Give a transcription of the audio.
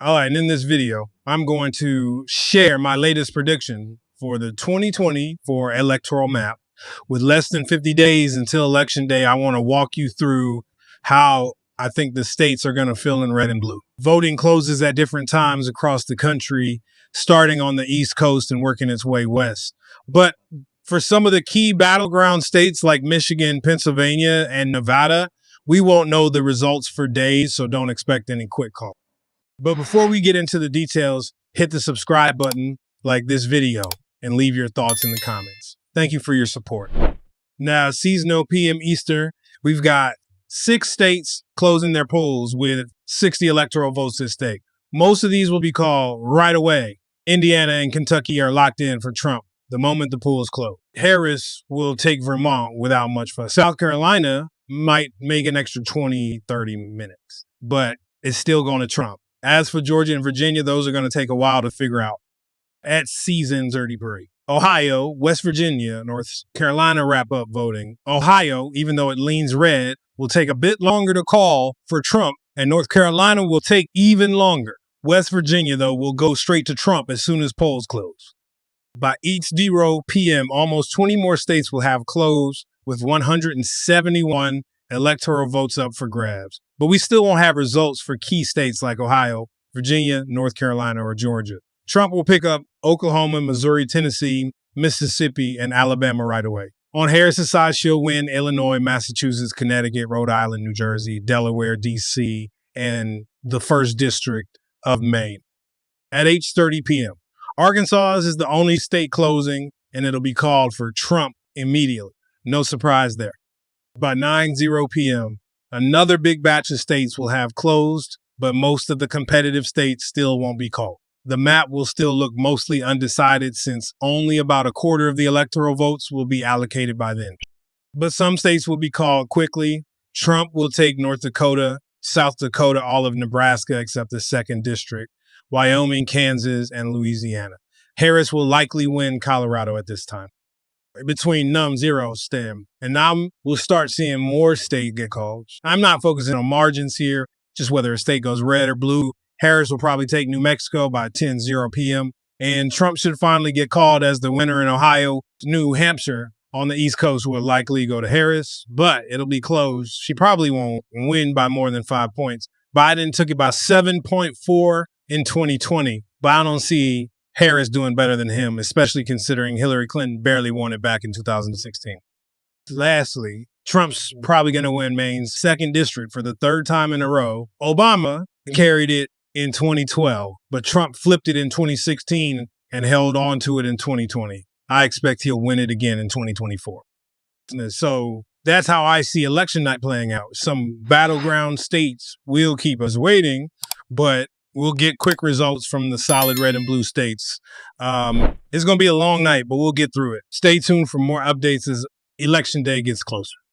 All right, and in this video, I'm going to share my latest prediction for the 2024 electoral map. With less than 50 days until Election Day, I want to walk you through how I think the states are going to fill in red and blue. Voting closes at different times across the country, starting on the East Coast and working its way west. But for some of the key battleground states like Michigan, Pennsylvania, and Nevada, we won't know the results for days, so don't expect any quick call. But before we get into the details, hit the subscribe button, like this video, and leave your thoughts in the comments. Thank you for your support. Now, seasonal PM Easter, we've got 6 states closing their polls with 60 electoral votes at stake. Most of these will be called right away. Indiana and Kentucky are locked in for Trump the moment the polls close. Harris will take Vermont without much fuss. South Carolina might make an extra 20, 30 minutes, but it's still going to Trump. As for Georgia and Virginia, those are going to take a while to figure out. At season's early break. Ohio, West Virginia, North Carolina wrap up voting. Ohio, even though it leans red, will take a bit longer to call for Trump, and North Carolina will take even longer. West Virginia, though, will go straight to Trump as soon as polls close. By each D-Row PM, almost 20 more states will have closed, with 171 electoral votes up for grabs. But we still won't have results for key states like Ohio, Virginia, North Carolina, or Georgia. Trump will pick up Oklahoma, Missouri, Tennessee, Mississippi, and Alabama right away. On Harris's side, she'll win Illinois, Massachusetts, Connecticut, Rhode Island, New Jersey, Delaware, D.C., and the 1st District of Maine. At 8:30 p.m., Arkansas is the only state closing, and it'll be called for Trump immediately. No surprise there. By 9:00 p.m., another big batch of states will have closed, but most of the competitive states still won't be called. The map will still look mostly undecided since only about a quarter of the electoral votes will be allocated by then. But some states will be called quickly. Trump will take North Dakota, South Dakota, all of Nebraska except the 2nd District, Wyoming, Kansas, and Louisiana. Harris will likely win Colorado at this time. Between num 0 stem, and now we'll start seeing more states get called. I'm not focusing on margins here, just whether a state goes red or blue. Harris will probably take New Mexico by 10:00 p.m., and Trump should finally get called as the winner in Ohio. New Hampshire on the East Coast will likely go to Harris, but it'll be close. She probably won't win by more than 5 points. Biden took it by 7.4 in 2020, but I don't see Harris doing better than him, especially considering Hillary Clinton barely won it back in 2016. Lastly, Trump's probably going to win Maine's 2nd District for the 3rd time in a row. Obama carried it in 2012, but Trump flipped it in 2016 and held on to it in 2020. I expect he'll win it again in 2024. So that's how I see election night playing out. Some battleground states will keep us waiting, but we'll get quick results from the solid red and blue states. It's going to be a long night, but we'll get through it. Stay tuned for more updates as Election Day gets closer.